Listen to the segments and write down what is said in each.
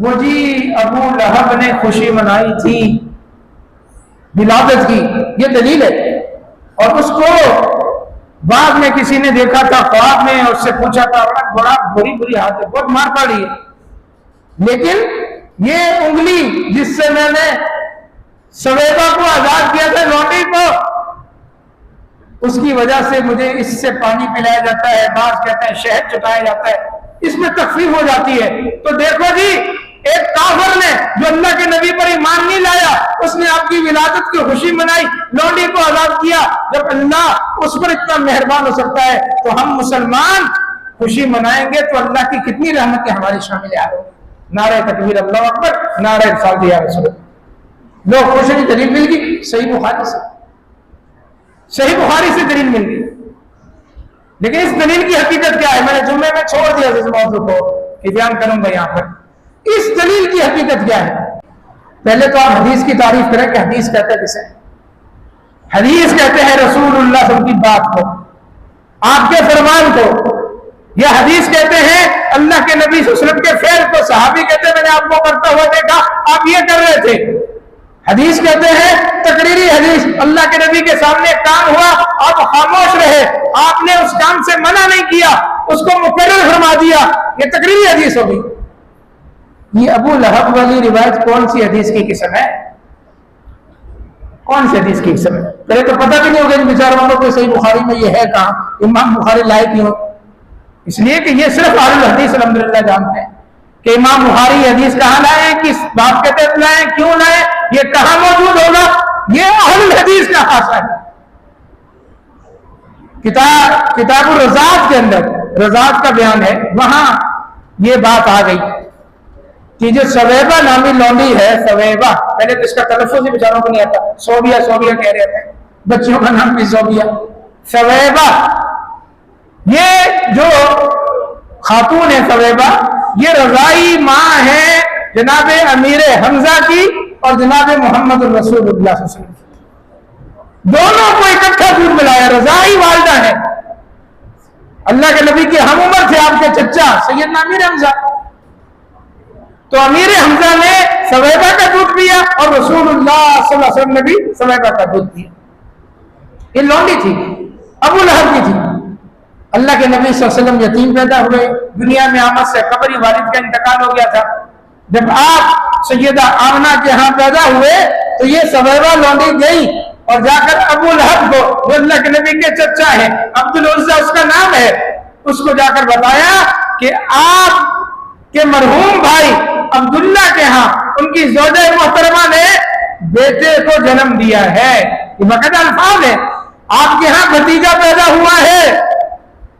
وہ جی ابو لہب نے خوشی منائی تھی ولادت کی، یہ دلیل ہے۔ اور اس کو بعد میں کسی نے دیکھا تھا خواب میں اور اس سے پوچھا تھا بڑا بری حالت ہے، بہت مار پڑی ہے، لیکن یہ انگلی جس سے میں نے سویبا کو آزاد کیا تھا، لونڈی کو، اس کی وجہ سے مجھے اس سے پانی پلایا جاتا ہے، بعض کہتے ہیں شہد چٹایا جاتا ہے، اس میں تخفیف ہو جاتی ہے۔ تو دیکھو جی، ایک کافر نے جو اللہ کے نبی پر ایمان نہیں لایا، اس نے آپ کی ولادت کی خوشی منائی، لونڈی کو آزاد کیا۔ جب اللہ اس پر اتنا مہربان ہو سکتا ہے تو ہم مسلمان خوشی منائیں گے تو اللہ کی کتنی رحمتیں ہماری شامل آ رہی۔ نعرہ تکبیر اللہ اکبر، نعرہ رسالت یا رسول اللہ۔ لوگ خوشی کی دلیل مل گئی صحیح بخاری سے، صحیح بخاری سے دلیل مل گئی، لیکن اس دلیل کی حقیقت کیا ہے؟ میں نے جمعے میں چھوڑ دیا اس موضوع کو کہ بیان کروں گا یہاں پر۔ اس دلیل کی حقیقت کیا ہے؟ پہلے تو آپ حدیث کی تعریف کریں کہ حدیث کہتے ہیں کسے؟ حدیث کہتے ہیں رسول اللہ صلی اللہ علیہ وسلم کی بات کو، آپ کے فرمان کو۔ یہ حدیث کہتے ہیں اللہ کے نبی صلی اللہ علیہ وسلم کے فعل کو۔ صحابی کہتے ہیں میں نے آپ کو کرتا ہوا دیکھا، آپ یہ کر رہے تھے۔ حدیث کہتے ہیں تقریری حدیث، اللہ کے نبی کے سامنے کام ہوا، آپ خاموش رہے، آپ نے اس کام سے منع نہیں کیا، اس کو مقرر فرما دیا، یہ تقریری حدیث ہوگی۔ یہ ابو لہب والی روایت کون سی حدیث کی قسم ہے؟ کون سی حدیث کی قسم ہے؟ پہلے تو پتہ بھی نہیں ہوگا ان بیچاروں کو کہ صحیح بخاری میں یہ ہے کہاں، امام بخاری لائے کیوں؟ اس لیے کہ یہ صرف اہل الحدیث الحمدللہ جانتے ہیں کہ امام بخاری حدیث کہاں لائے، کس باب کے تحت لائے، کیوں لائے، یہ کہاں موجود ہوگا، یہ اہل الحدیث کا خاصہ ہے۔ کتاب الرزاق کے اندر رزاق کا بیان ہے، وہاں یہ بات آ گئی کہ جو سویبا نامی لونڈی ہے، سویبا، پہلے تو اس کا تلفظ ہی بیچاروں کو نہیں آتا، صوبیہ کہہ رہے تھے، بچیوں کا نام بھی صوبیہ، سویبا، یہ جو خاتون ہے سویبا، یہ رضائی ماں ہے جناب امیر حمزہ کی اور جناب محمد الرسول اللہ صلی اللہ علیہ وسلم، دونوں کو اکٹھا دودھ ملایا، رضائی والدہ ہے۔ اللہ کے نبی کے ہم عمر تھے آپ کے چچا سیدنا امیر حمزہ، تو امیر حمزہ نے سویبا کا دودھ پیا اور رسول اللہ صلی اللہ علیہ وسلم نے بھی سویبا کا دودھ پیا۔ یہ لونڈی تھی، ابو لہب کی تھی۔ اللہ کے نبی صلی اللہ علیہ وسلم یتیم پیدا ہوئے، دنیا میں آمد سے قبل والد کا انتقال ہو گیا تھا۔ جب آپ سیدہ آمنہ کے ہاں پیدا ہوئے تو یہ سویبا لونڈی گئی اور جا کر ابو لہب کو، جو اللہ کے نبی کے چچا ہے، عبد العزہ اس کا نام ہے، اس کو جا کر بتایا کہ آپ کے مرحوم بھائی عبداللہ کے ہاں ان کی زوجہ محترمہ نے بیٹے کو جنم دیا ہے۔ یہ باقاعدہ الفاظ ہے، آپ کے ہاں بھتیجا پیدا ہوا ہے۔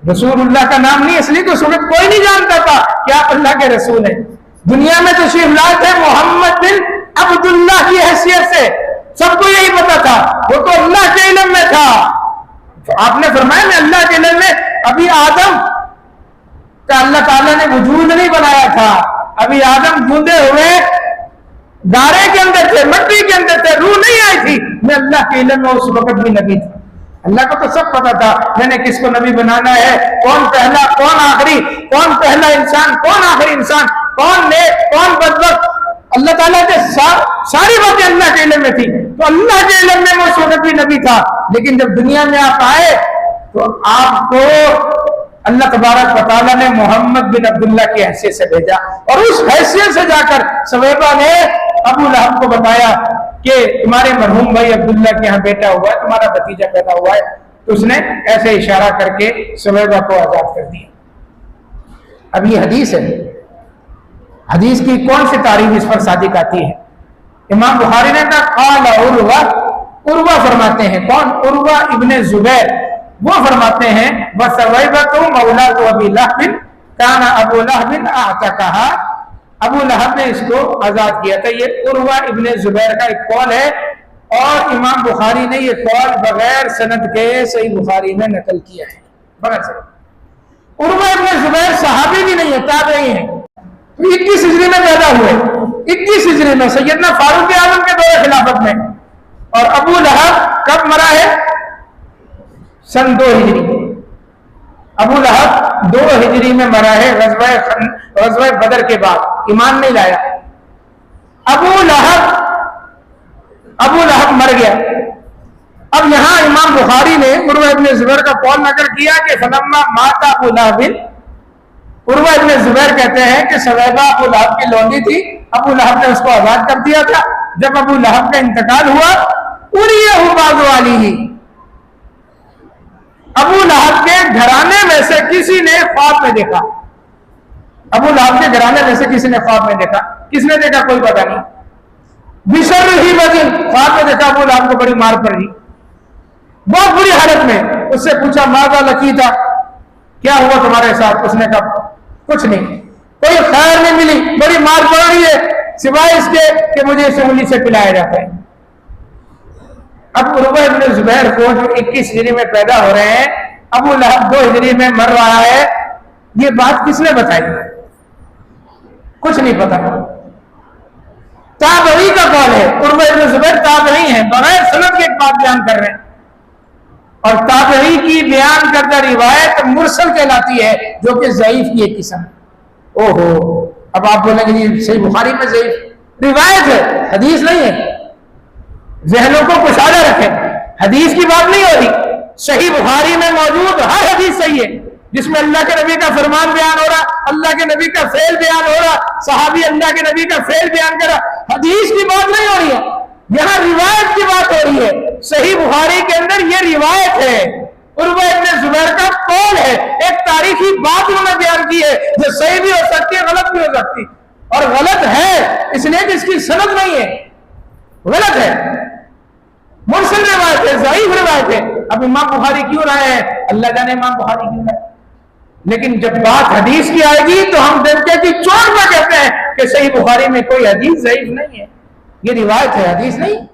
رسول اللہ کا نام نہیں، اس لیے تو اس وقت کوئی نہیں جانتا تھا کہ آپ اللہ کے رسول ہیں۔ دنیا میں تشریف لائے تھے محمد بن عبداللہ کی حیثیت سے، سب کو یہی پتا تھا، وہ تو اللہ کے علم میں تھا۔ آپ نے فرمایا میں اللہ کے علم میں، ابھی آدم کا اللہ تعالیٰ نے وجود نہیں بنایا تھا، ابھی آدم گوندے ہوئے گارے کے اندر تھے، مٹی کے اندر تھے، روح نہیں آئی تھی، میں اللہ کے علم میں اس وقت بھی نبی تھا۔ اللہ کو تو سب پتا تھا میں نے کس کو نبی بنانا ہے، کون پہلا کون آخری، کون پہلا انسان کون آخری انسان، کون نیک کون بدبخت، اللہ تعالیٰ کے ساری باتیں اللہ کے علم میں تھی، تو اللہ کے علم میں وہ اس وقت بھی نبی تھا۔ لیکن جب دنیا میں آپ آئے تو آپ کو اللہ تبارک و تعالیٰ نے محمد بن عبداللہ کی حیثیت سے بھیجا، اور اس حیثیت سے جا کر سویبا نے ابو لہب کو بتایا کہ تمہارے مرحوم بھائی عبداللہ کے یہاں بیٹا ہوا ہے، تمہارا بھتیجا پیدا ہوا ہے، تو اس نے ایسے اشارہ کر کے سویبا کو آزاد کر دیا۔ اب یہ حدیث ہے، حدیث کی کون سی تعریف اس پر صادق آتی ہے؟ امام بخاری نے کہا قال عروہ، عروہ فرماتے ہیں، کون؟ عروہ ابن زبیر، وہ فرماتے ہیں وَسَوَيْبَةُ مَوْلَاتُ أَبِي لَهْبٍ كَانَ أَبُو لَهْبٍ أَعْتَقَهَا، ابو لہب نے اس کو آزاد کیا تھا۔ یہ عروہ ابن زبیر کا ایک قول ہے، اور امام بخاری نے یہ قول بغیر سند کے صحیح بخاری میں نقل کیا ہے، بغیر سند۔ عروہ ابن زبیر صحابی بھی نہیں ہے، تابعی ہیں، 21 ہجری میں پیدا ہوئے، 21 ہجری میں سیدنا فاروق اعظم کے دور خلافت میں، اور ابو لہب کب مرا ہے؟ سن 2 ہجری۔ ابو لہب 2 ہجری میں مرا ہے غزوہ بدر کے بعد, ایمان نہیں لایا. ابو لہب مر گیا. اب یہاں امام بخاری نے عروہ ابن زبیر کا قول نقل کیا کہ فلما مات ابو لہب, عروہ ابن زبیر کہتے ہیں کہ سویبہ ابو لہب کی لونڈی تھی, ابو لہب نے اس کو آزاد کر دیا تھا. جب ابو لہب کا انتقال ہوا, اریہ بعض والیہ, ابو لہب کے گھرانے میں سے کسی نے خواب میں دیکھا. ابو لہب کے گھرانے میں سے کسی نے خواب میں دیکھا. کس نے دیکھا کوئی پتہ نہیں. بشر ہی بدن, خواب میں دیکھا ابو لہب کو بڑی مار پڑی, بہت بری حالت میں. اس سے پوچھا ماذا لقیتا, کیا ہوا تمہارے ساتھ؟ اس نے کہا کچھ نہیں, کوئی خیر نہیں ملی, بڑی مار پڑ رہی ہے, سوائے اس کے کہ مجھے اس انگلی سے پلایا جاتا ہے. اب عروہ ابن زبیر کو جو 21 ہجری میں پیدا ہو رہے ہیں, ابو لہب 2 ہجری میں مر رہا ہے, یہ بات کس نے بتائی؟ کچھ نہیں پتا. تابعی کا قول ہے, عروہ ابن زبیر تابعی ہیں, بغیر سند کے ایک بات بیان کر رہے ہیں, اور تابعی کی بیان کردہ روایت مرسل کہلاتی ہے, جو کہ ضعیف کی ایک قسم. اوہو, اب آپ بولیں گے جی صحیح بخاری میں ضعیف روایت ہے, حدیث نہیں ہے. ذہنوں کو کشادہ رکھیں, حدیث کی بات نہیں ہو رہی. صحیح بخاری میں موجود ہر حدیث صحیح ہے, جس میں اللہ کے نبی کا فرمان بیان ہو رہا, اللہ کے نبی کا فعل بیان ہو رہا, صحابی اللہ کے نبی کا فعل بیان کر رہا. حدیث کی بات نہیں ہو رہی ہے, یہاں روایت کی بات ہو رہی ہے. صحیح بخاری کے اندر یہ روایت ہے, عروہ ابن زبیر کا قول ہے, ایک تاریخی بات انہوں نے بیان کی ہے, جو صحیح بھی ہو سکتی ہے, غلط بھی ہو سکتی, اور غلط ہے اس لیے کہ اس کی سند نہیں ہے, غلط ہے, مرسل روایت ہے, ضعیف روایت ہے. اب امام بخاری کیوں رائے ہیں, اللہ جانے امام بخاری کیوں رائے, لیکن جب بات حدیث کی آئے گی تو ہم دیکھتے کہ چوٹ میں کہتے ہیں کہ صحیح بخاری میں کوئی حدیث ضعیف نہیں ہے, یہ روایت ہے, حدیث نہیں.